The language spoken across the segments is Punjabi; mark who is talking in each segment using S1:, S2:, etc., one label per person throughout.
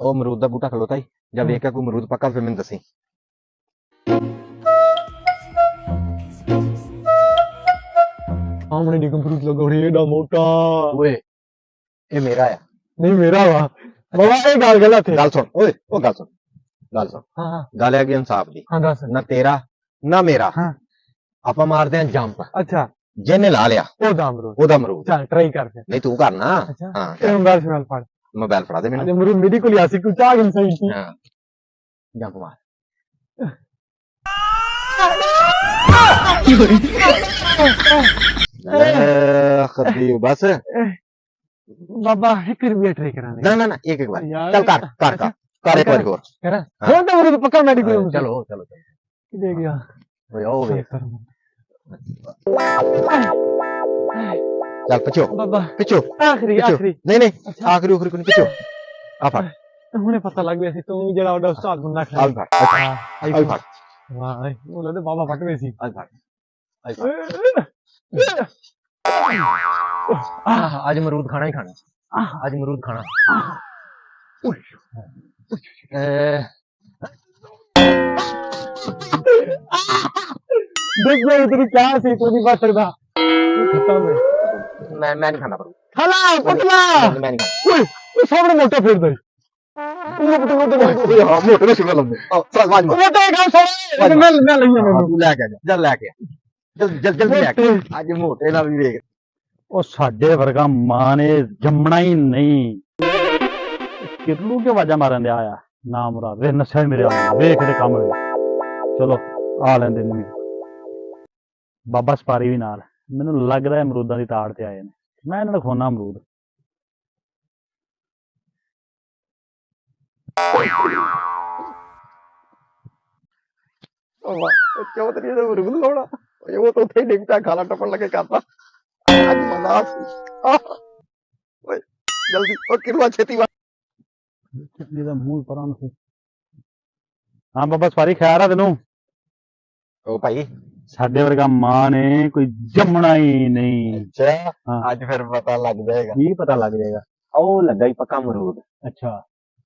S1: ਉਹ ਅਮਰੂਦ ਦਾ ਬੂਟਾ ਖਲੋਤਾ ਹੀ ਜਾਂ ਵੇਖ ਕੇ ਕੋਈ ਅਮਰੂਦ ਪੱਕਾ ਫਿਰ ਮੈਨੂੰ ਦੱਸੀ।
S2: ਸਾਹਮਣੇ ਡਿੱਗ ਅਮਰੂਦ ਲਗਾਉਣੀ ਏਡਾ ਮੋਟਾ।
S1: ਓਏ ਇਹ ਮੇਰਾ ਆ।
S2: ਨਹੀਂ ਮੇਰਾ ਵਾ ਬਾਬਾ, ਇਹ ਗੱਲ ਇੱਥੇ।
S1: ਗੱਲ ਸੁਣ ਓਏ, ਉਹ ਗੱਲ ਸੁਣ
S2: ਹਾਂ
S1: ਗੱਲ ਹੈਗੀ ਇਨਸਾਫ ਦੀ।
S2: ਹਾਂ ਦੱਸ।
S1: ਨਾ ਤੇਰਾ ਨਾ ਮੇਰਾ।
S2: ਹਾਂ
S1: ਆਪਾਂ ਮਾਰਦੇ ਆਂ ਜੰਪ।
S2: ਅੱਛਾ
S1: ਜਿਹਨੇ ਲਾ ਲਿਆ
S2: ਉਹਦਾ ਅਮਰੂਦ।
S1: ਉਹਦਾ ਅਮਰੂਦ।
S2: ਚੱਲ ਟਰਾਈ ਕਰ ਫਿਰ।
S1: ਨਹੀਂ ਤੂੰ ਕਰਨਾ।
S2: ਅੱਛਾ
S1: ਹਾਂ
S2: ਇਹ ਮੋਬਾਈਲ ਸ਼ਮਾਲ ਫੜ।
S1: ਮੋਬਾਈਲ ਫੜਾ ਦੇ
S2: ਅੱਜ
S1: ਮੈਨੂੰ।
S2: ਅਮਰੂਦ ਮੇਰੀ ਕੋਲ ਆਸੀ ਕੁਝ ਆ ਗਿਆ ਸਹੀ ਸੀ।
S1: ਹਾਂ ਜੰਪ ਮਾਰ। ਖੱਦੀ ਬਸ।
S2: ਬਾਬਾ ਇੱਕ ਰੁਪਿਆ ਟਰਾਈ ਕਰਾਂਗੇ।
S1: ਨਾ ਨਾ ਨਾ ਇੱਕ ਵਾਰ
S2: ਯਾਰ।
S1: ਚੱਲ ਕਰ ਇੱਕ ਵਾਰੀ ਹੋਰ।
S2: ਕਰਾਂ ਹੁਣ ਤਾਂ ਅਮਰੂਦ ਪੱਕਾ ਮੈਡੀਕਲ।
S1: ਚਲੋ ਚਲੋ
S2: ਦੇ ਗਿਆ
S1: ਓਏ ਉਹ ਵੇਖ। ਚੱਲ ਪਿੱਛੋ
S2: ਬਾਬਾ।
S1: ਪਿੱਛੋ
S2: ਆਖਰੀ
S1: ਨਹੀਂ ਨਹੀਂ ਆਖਰੀ ਉਖਰੀ ਕੋਈ ਪਿੱਛੋ ਆ ਫੜ।
S2: ਹੁਣੇ ਪਤਾ ਲੱਗ ਗਿਆ ਸੀ ਤੂੰ ਵੀ ਜਿਹੜਾ ਉਹਦਾ ਉਸਤਾਦ ਬੰਦਾ
S1: ਆ
S2: ਖੜਾ।
S1: ਫੜ ਆ ਫੜ
S2: ਵਾਹ ਉਹ ਲੱਗਦਾ ਬਾਬਾ ਫਟਵੇ ਸੀ।
S1: ਆ ਫੜ ਅੱਜ ਅਮਰੂਦ ਖਾਣਾ ਹੀ ਖਾਣਾ। ਅੱਜ ਅਮਰੂਦ ਖਾਣਾ।
S2: ਦੇਖ ਲੈ ਤੇਰੀ ਕਿਆ ਸੀ ਤੂੰ ਨਹੀਂ ਬਚ ਸਕਦਾ। ਖਤਮ ਹੈ।
S1: ਮੈਂ ਨਹੀਂ ਖਾਣਾ ਪਰ
S2: ਖਲਾ ਪਤਲਾ।
S1: ਮੈਂ ਨਹੀਂ ਖਾਣਾ।
S2: ਓਏ ਸਾਹਮਣੇ ਮੋਟਾ ਫਿਰਦਾ ਈ। ਉਹ
S1: ਮੋਟੇ ਨੇ ਸ਼ੁਗਰ ਲੰਦੇ ਚੱਲ ਵਾਜ ਮਾਰ।
S2: ਮੋਟਾ ਗੱਲ ਸੁਣ ਮੈਂ ਲਈਆਂ ਮੈਨੂੰ।
S1: ਤੂੰ ਲੈ ਕੇ ਆ ਜਲ ਲੈ ਕੇ ਆ ਜਲਦੀ ਲੈ ਕੇ ਅੱਜ ਮੋਟੇ ਨਾਲ ਵੀ ਵੇਖ।
S3: ਉਹ ਸਾਡੇ ਵਰਗਾ ਮਾਂ ਨੇ ਜੰਮਣਾ ਹੀ ਨਹੀਂ। ਕਿਰਲੂ ਕੇ ਆਵਾਜ਼ਾਂ ਮਾਰਨ ਦਿਆ ਆ ਨਾ ਮੁਰਾਦ ਵੇ ਨਸ਼ਾ ਮੇਰੇ ਆ ਵੇਖ ਇਹਦੇ ਕੰਮ ਵੇ। ਚਲੋ ਆ ਲੈਂਦੇ ਨੇ ਬਾਬਾ ਸਪਾਰੀ ਵੀ ਨਾਲ। ਮੈਨੂੰ ਲੱਗਦਾ ਹੈ ਅਮਰੂਦਾਂ ਦੀ ਤਾੜ ਤੇ ਆਏ ਨੇ। ਮੈਂ ਇਹਨਾਂ ਨੂੰ ਖਵਾਉਣਾ ਅਮਰੂਦ।
S1: ਕਿਉਂ ਤੇਰੀ ਇਹਦਾ ਅਮਰੂਦ ਲਾਉਣਾ ਉਹ ਤਾਂ ਉੱਥੇ ਹੀ ਡਿੱਗ ਪਿਆ ਖਾਲਾ ਟੱਪਣ ਲੱਗੇ ਕਰਦਾ। ਅੱਜ ਮਜ਼ਾ ਸੀ। ਓਏ ਜਲਦੀ ਉਹ ਕਿਰਵਾ ਛੇਤੀ ਵਾ।
S3: ਇਹਦਾ ਮੂੰਹ ਪਰਾਂ ਨੂੰ। ਹਾਂ ਬਾਬਾ ਸਪਾਰੀ ਖਿਆਲ ਆ ਤੈਨੂੰ।
S1: ਉਹ ਭਾਈ
S3: ਸਾਡੇ ਵਰਗਾ ਮਾਂ ਨੇ ਕੋਈ ਜੰਮਣਾ ਹੀ ਨਹੀਂ।
S1: ਅੱਛਾ ਅੱਜ ਫਿਰ ਪਤਾ ਲੱਗ ਜਾਏਗਾ।
S3: ਕੀ ਪਤਾ ਲੱਗ ਜਾਏਗਾ।
S1: ਉਹ ਲੱਗਾ ਹੀ ਪੱਕਾ ਅਮਰੂਦ।
S3: ਅੱਛਾ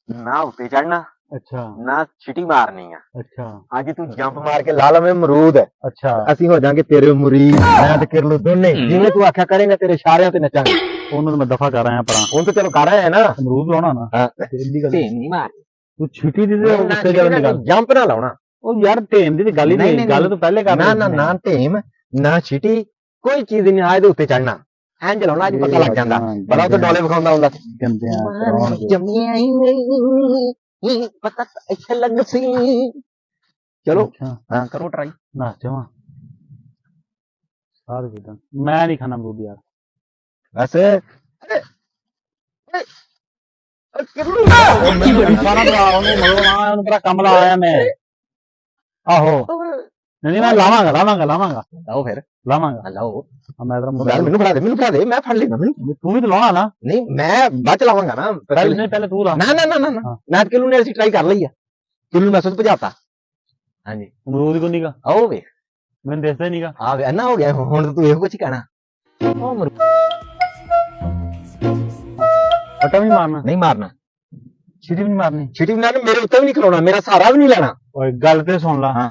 S1: ਨਾ ਉੱਤੇ ਚੜਨਾ
S3: ਅੱਛਾ
S1: ਨਾ ਛਿਟੀ ਮਾਰਨੀ ਆ।
S3: ਅੱਛਾ
S1: ਅੱਜ ਤੂੰ ਜੰਪ ਮਾਰ ਕੇ ਲਾ ਲਵੇਂ ਅਮਰੂਦ।
S3: ਅੱਛਾ
S1: ਅਸੀਂ ਹੋ ਜਾਾਂਗੇ ਤੇਰੇ ਮੁਰੀਦ। ਮੈਂ ਤੇ ਕਿਰਲੂ ਦੋਨੇ ਜਿਵੇਂ ਤੂੰ ਆਖਿਆ ਕਰੇਗਾ ਤੇਰੇ ਇਸ਼ਾਰਿਆਂ ਤੇ ਨੱਚਾਂਗੇ।
S3: ਉਹਨੂੰ ਤਾਂ ਮੈਂ ਦਫਾ ਕਰ ਆਇਆ ਪਰਾਂ।
S1: ਹੁਣ ਤਾਂ ਚਲੋ ਕਰ ਆਇਆ ਨਾ।
S3: ਅਮਰੂਦ ਲਾਉਣਾ ਨਾ
S1: ਢੇਮ ਨਹੀਂ ਮਾਰ।
S3: ਤੂੰ ਛਿੱਟੀ ਦੀ ਤੇ ਉੱਤੇ ਗੱਲ ਨਿਕਾਲ।
S1: ਜੰਪ ਨਾ ਲਾਉਣਾ।
S3: ਉਹ ਯਾਰ ਢੇਮ ਦੀ ਤੇ ਗੱਲ ਹੀ ਨਹੀਂ। ਗੱਲ ਤੋਂ ਪਹਿਲੇ ਕਰ।
S1: ਨਾ ਨਾ ਨਾ ਢੇਮ ਨਾ ਛਿਟੀ ਕੋਈ ਚੀਜ਼ ਨਹੀਂ ਆਏ ਦੇ ਉੱਤੇ ਚੜਨਾ। ਇੰਜ ਲਾਉਣਾ ਅੱਜ ਪਤਾ ਲੱਗ ਜਾਂਦਾ। ਬੜਾ ਉਹ ਡੋਲੇ ਵਿਖਾਉਂਦਾ ਹੁੰਦਾ ਸੀ।
S3: ਗੰਦਿਆਂ
S1: ਜੰਮਿਆ ਹੀ ਨਹੀਂ ਪਤਾ ਇੱਥੇ ਲੱਗ ਸੀ। ਚਲੋ ਹਾਂ ਕਰੋ ਟਰਾਈ।
S3: ਨਾ ਚਾਹਾਂ ਸਾਰ ਕਿਦਾਂ ਮੈਂ ਨਹੀਂ ਖਾਣਾ ਅਮਰੂਦ ਯਾਰ।
S1: ਵੈਸੇ
S3: ਸਾਰਾ ਭਰਾ ਉਹਨੂੰ ਮਗਰੋਂ ਉਹਨੂੰ ਬੜਾ ਕੰਮ ਲਾ ਆਇਆ ਮੈਂ। ਆਹੋ ਨਹੀਂ ਮੈਂ ਲਾਵਾਂਗਾ
S1: ਲਾਓ ਫਿਰ
S3: ਲਾਵਾਂਗਾ।
S1: ਲਾਓ
S3: ਮੈਂ ਤੇਰਾ
S1: ਮੈਨੂੰ ਫੜਾ ਦੇ ਮੈਂ ਫੜ ਲੈਣਾ।
S3: ਤੂੰ ਵੀ ਤਾਂ ਲਾਉਣਾ ਨਾ।
S1: ਨਹੀਂ ਮੈਂ ਬਾਅਦ ਚ ਲਾਵਾਂਗਾ ਨਾ।
S3: ਪਹਿਲੇ ਤੂੰ ਲਾ।
S1: ਨਾ ਨਾ ਨਾ ਨਾ ਨਾ ਕਿਲੂ ਨੇ ਅਸੀਂ ਟਰਾਈ ਕਰ ਲਈ ਆ। ਕਿਲੂ ਮੈਂ ਸੁਧ ਭਜਾਤਾ। ਹਾਂਜੀ
S3: ਅਮਰੂਦ ਕੋ ਨੀਗਾ
S1: ਆਓ ਵੇ
S3: ਮੈਨੂੰ ਦੱਸਦਾ ਹੀ ਨੀਗਾ।
S1: ਆ ਵੇ ਨਾ ਹੋ ਗਿਆ ਹੁਣ ਤੂੰ ਇਹੋ ਕੁਝ ਹੀ ਕਹਿਣਾ।
S3: ਪਟਾ ਵੀ ਮਾਰਨਾ
S1: ਨਹੀਂ ਮਾਰਨਾ।
S3: ਛਿੱਟੀ ਵੀ ਨਹੀਂ ਮਾਰਨੀ।
S1: ਛਿਟੀ ਵੀ ਨਾ ਮੇਰੇ ਉੱਤੇ ਵੀ ਨਹੀਂ ਖਲੋਣਾ। ਮੇਰਾ ਸਹਾਰਾ ਵੀ ਨਹੀਂ ਲੈਣਾ।
S3: ਓਏ ਗੱਲ ਤੇ ਸੁਣ ਲਾ।
S1: ਹਾਂ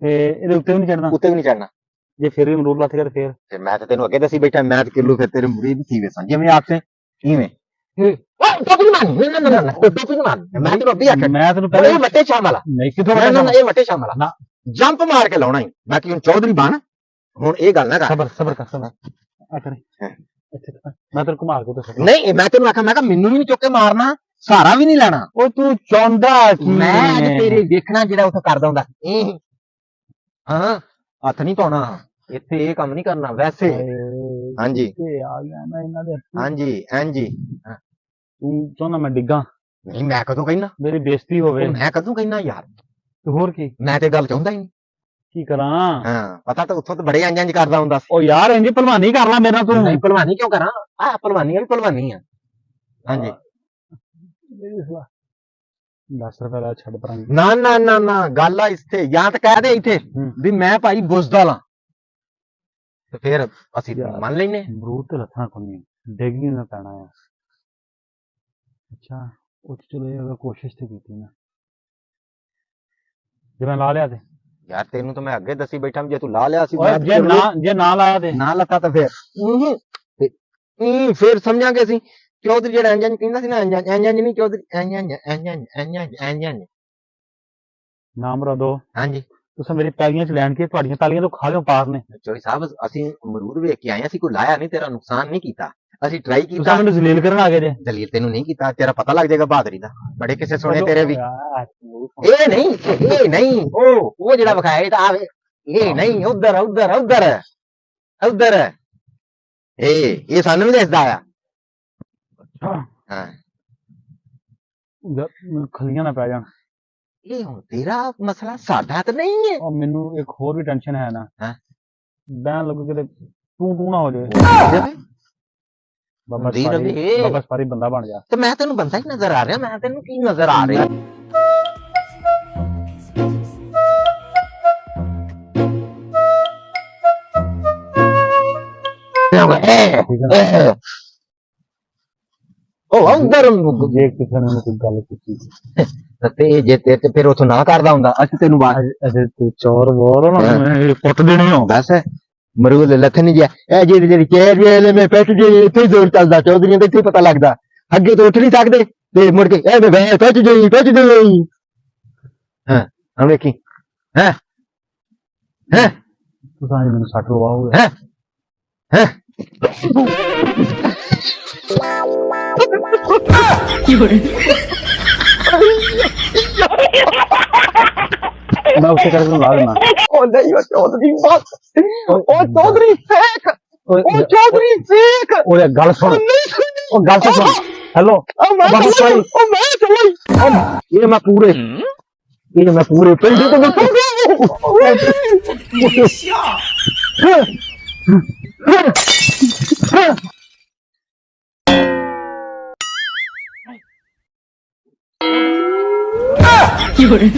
S3: ਤੇ ਇਹਦੇ ਉੱਤੇ ਵੀ ਨਹੀਂ ਚੜਨਾ।
S1: ਉੱਤੇ ਵੀ ਨਹੀਂ ਚੜਨਾ।
S3: ਜੇ ਫਿਰ ਵੀ ਅਮਰੂਦ ਲੱਥ ਗਿਆ ਤੇ ਫੇਰ
S1: ਤੇ ਮੈਂ ਤਾਂ ਤੈਨੂੰ ਅੱਗੇ ਦੱਸੀ ਬੈਠਾ ਮੈਂ ਤੇ ਕਿਲੂ ਫਿਰ ਤੇਰੇ ਮੁਰੀਦ ਥੀਵੇ ਸਾਂ ਜਿਵੇਂ ਆਪਸੇ ਇਵੇਂ। ਟੋਪੀ ਮਾਰਨੀ ਨਾ ਨਾ ਨਾ ਟੋਪੀ ਮਾਰਨੀ। ਮੈਂ ਤੈਨੂੰ ਅੱਗੇ ਆਖਿਆ
S3: ਮੈਂ ਤੈਨੂੰ ਪਹਿਲੇ
S1: ਇਹ ਵੱਟੇ ਸ਼ਾਮ ਵਾਲਾ
S3: ਨਹੀਂ ਕਿਥੋਂ
S1: ਨਾ ਨਾ ਇਹ ਵੱਟੇ ਸ਼ਾਮ ਵਾਲਾ ਜੰਪ ਮਾਰ ਕੇ ਲਾਉਣਾ ਹੀ। ਬਾਕੀ ਹੁਣ ਚੌਧਰੀ ਬਣ ਹੁਣ ਇਹ ਗੱਲ ਨਾ ਕਰ।
S3: ਸਬਰ ਕਰ ਆ ਕਰੇ ਮੈਂ ਤੈਨੂੰ ਘੁਮਾ ਕੇ ਦੱਸਾਂ।
S1: ਨਹੀਂ ਮੈਂ ਤੈਨੂੰ ਆਖਿਆ ਮੈਂ ਕਿਹਾ ਮੈਨੂੰ ਵੀ ਚੁੱਕ ਕੇ ਮਾਰਨਾ ਸਹਾਰਾ ਵੀ ਨਹੀਂ ਲੈਣਾ।
S3: ਉਹ ਤੂੰ ਚਾਹੁੰਦਾ ਕੀ
S1: ਮੈਂ ਅੱਜ ਤੇਰੇ ਵੇਖਣਾ ਜਿਹੜਾ ਉੱਥੇ ਕਰਦਾ ਹੁੰਦਾ ਹਾਂ ਹੱਥ ਨਹੀਂ ਪਾਉਣਾ ਇੱਥੇ ਇਹ ਕੰਮ ਨਹੀਂ ਕਰਨਾ ਵੈਸੇ। ਹਾਂਜੀ
S3: ਆ ਗਿਆ ਮੈਂ ਇਹਨਾਂ ਦੇ
S1: ਹਾਂਜੀ ਹਾਂਜੀ
S3: ਤੂੰ ਚਾਹੁੰਦਾ ਮੈਂ ਡਿੱਗਾ।
S1: ਨਹੀਂ ਮੈਂ ਕਦੋਂ ਕਹਿਣਾ
S3: ਮੇਰੀ ਬੇਇੱਜ਼ਤੀ ਹੋਵੇ।
S1: ਮੈਂ ਕਦੋਂ ਕਹਿਣਾ ਯਾਰ।
S3: ਤੇ ਹੋਰ ਕੀ
S1: ਮੈਂ ਤੇ ਗੱਲ ਚਾਹੁੰਦਾ ਹੀ ਨਹੀਂ।
S3: ਕੀ ਕਰਾਂ।
S1: ਹਾਂ ਪਤਾ ਤਾਂ ਉੱਥੋਂ ਤਾਂ ਬੜੇ ਇੰਜ ਕਰਦਾ ਹੁੰਦਾ।
S3: ਉਹ ਯਾਰ ਇੰਜ ਭਲਵਾਨੀ ਕਰ ਲਾ ਮੇਰਾ ਤੂੰ।
S1: ਨਹੀਂ ਭਲਵਾਨੀ ਕਿਉਂ ਕਰਾਂ ਆ ਭਲਵਾਨੀ ਵੀ ਭਲਵਾਨੀ ਆ। ਹਾਂਜੀ
S3: 10 ਰੁਪਏ ਦਾ ਛੱਡ ਪਰਾਂ।
S1: ਨਾ ਨਾ ਨਾ ਨਾ ਗੱਲ ਆ ਇੱਥੇ ਜਾਂ ਤਾਂ ਕਹਿ ਦੇ ਇੱਥੇ ਵੀ ਮੈਂ ਭਾਈ ਬੁੱਝਦਾ ਲਾਂ ਤੇ ਫਿਰ ਅਸੀਂ ਮੰਨ ਲੈਨੇ।
S3: ਅਮਰੂਦ ਤੇ ਲੱਥਾਂ ਕੋਨੀ ਡਿੱਗ ਨਹੀਂ ਨਾ ਪੈਣਾ ਆ। ਅੱਛਾ ਉਹ ਚਲੋ ਇਹ ਅਗਰ ਕੋਸ਼ਿਸ਼ ਤੇ ਕੀਤੀ ਨਾ ਜੇ ਮੈਂ ਲਾ ਲਿਆ ਤੇ
S1: ਯਾਰ ਤੈਨੂੰ ਤਾਂ ਮੈਂ ਅੱਗੇ ਦੱਸੀ ਬੈਠਾ ਜੇ ਤੂੰ ਲਾ ਲਿਆ ਸੀ
S3: ਓਏ ਜੇ ਨਾ ਲਾਇਆ ਤੇ
S1: ਨਾ ਲੱਤਾ ਤਾਂ ਫਿਰ ਫਿਰ ਸਮਝਾਂਗੇ ਅਸੀਂ ਚੌਧਰੀ ਜਿਹੜਾ ਇੰਜ ਕਹਿੰਦਾ ਸੀ ਨਾ ਇੰਜ ਨਹੀਂ ਚੌਧਰੀ ਇੰਜ
S3: ਨਾਮ ਰਦੋ
S1: ਹਾਂਜੀ
S3: ਤੁਸੀਂ ਮੇਰੀ ਪੈਲੀਆਂ ਚ ਲੈਣ ਕੇ ਤੁਹਾਡੀਆਂ ਪੈਲੀਆਂ ਤੋਂ ਖਾ ਲਿਓ ਪਾਰ ਨੇ
S1: ਚੋਰੀ ਸਾਹਿਬ ਅਸੀਂ ਅਮਰੂਦ ਵੇਖ ਕੇ ਆਏ ਅਸੀਂ ਕੋਈ ਲਾਇਆ ਨਹੀਂ ਤੇਰਾ ਨੁਕਸਾਨ ਨਹੀਂ ਕੀਤਾ ਅਸੀਂ ਟਰਾਈ
S3: ਤੁਸੀਂ
S1: ਕੀਤਾ
S3: ਮੈਨੂੰ ਜ਼ਲੀਲ ਕਰਨ ਆ ਗਏ ਜੇ
S1: ਦਲੀਲ ਤੈਨੂੰ ਨਹੀਂ ਕੀਤਾ ਤੇਰਾ ਪਤਾ ਲੱਗ ਜਾਏਗਾ ਬਹਾਦਰੀ ਦਾ ਬੜੇ ਕਿਸੇ ਸੁਣੇ ਤੇਰੇ ਵੀ ਇਹ ਨਹੀਂ ਉਹ ਜਿਹੜਾ ਵਿਖਾਇਆ ਇਹ ਤਾਂ ਆਵੇ ਇਹ ਨਹੀਂ ਉਧਰ ਉਧਰ ਉਧਰ ਉਧਰ ਇਹ ਸਾਨੂੰ ਵੀ ਦੱਸਦਾ ਆ ਹਾਂ
S3: ਮੈਨੂੰ ਖਲੀਆਂ ਨਾ ਪੈ ਜਾਣ
S1: ਇਹ ਹੁਣ ਤੇਰਾ ਮਸਲਾ ਸਾਡਾ ਤਾਂ ਨਹੀਂ ਹੈ
S3: ਔਰ ਮੈਨੂੰ ਇੱਕ ਹੋਰ ਵੀ ਟੈਨਸ਼ਨ ਹੈ ਨਾ
S1: ਹਾਂ
S3: ਬੈਨ ਲੱਗੂ ਕਿਤੇ ਤੂੰ ਨਾ ਹੋ ਜਾਏ ਬਾਬਾ
S1: ਹੁੰਦੀ ਰਵੇ।
S3: ਬਾਬਾ ਸਾਰੀ ਬੰਦਾ ਬਣ ਜਾ
S1: ਤੇ ਮੈਂ ਤੈਨੂੰ ਬੰਦਾ ਹੀ ਨਜ਼ਰ ਆ ਰਿਹਾ ਮੈਂ ਤੈਨੂੰ ਕੀ ਨਜ਼ਰ ਆ ਰਿਹਾ ਉਹ ਅੰਦਰ
S3: ਜੇ ਕਿਸੇ ਨੇ ਕੋਈ ਗੱਲ ਕੀਤੀ
S1: ਤੇ ਜੇ ਤੇ ਫਿਰ ਉਥੋਂ ਨਾ ਕਰਦਾ ਹੁੰਦਾ ਅਸੀਂ ਤੈਨੂੰ ਬਾਹਰ
S3: ਅਜੇ ਤੂੰ ਚੋਰ ਬੋਲ ਨਾ ਮੈਂ ਪੁੱਟ ਦੇਣੀ ਹੋ
S1: ਬਸ ਮਰੂਦ ਲੱਥ ਨਹੀਂ ਗਿਆ ਇਹ ਜਿਹੜੀ ਚੇਰ ਜੇ ਮੈਂ ਪੈਟ ਜੇ ਇੱਥੇ ਹੀ ਜ਼ੋਰ ਚੱਲਦਾ ਚੌਧਰੀਆਂ ਦੇ ਇੱਥੇ ਪਤਾ ਲੱਗਦਾ ਅੱਗੇ ਤੋਂ ਉੱਠ ਨਹੀਂ ਸਕਦੇ ਤੇ ਮੁੜ ਕੇ ਇਹ ਮੈਂ ਪੈਟ ਜਈ ਹਾਂ ਹੁਣ ਵੇਖੀ ਹੈ
S3: ਤੁਸੀਂ ਮੈਨੂੰ ਸੱਟ ਲਵਾਓਗੇ
S1: ਹੈ
S3: ਮੈਂ ਉਸੇ ਕਰਕੇ ਲਾ ਦੇਣਾ
S1: ਉਹ ਨਹੀਂ ਉਹ ਚੌਧਰੀ ਬਸ ਉਹ ਚੌਧਰੀ ਫੇਕ ਉਹ ਚੌਧਰੀ ਫੇਕ
S3: ਉਹ ਗੱਲ ਸੁਣ ਉਹ ਗੱਲ ਤਾਂ ਸੁਣ ਹੈਲੋ ਬਾਬਾ ਸਾਈ
S1: ਉਹ ਮੈਂ ਚਲਾਈ
S3: ਇਹ ਮੈਂ ਪੂਰੇ ਪਿੰਡ ਤੋਂ
S4: 有人。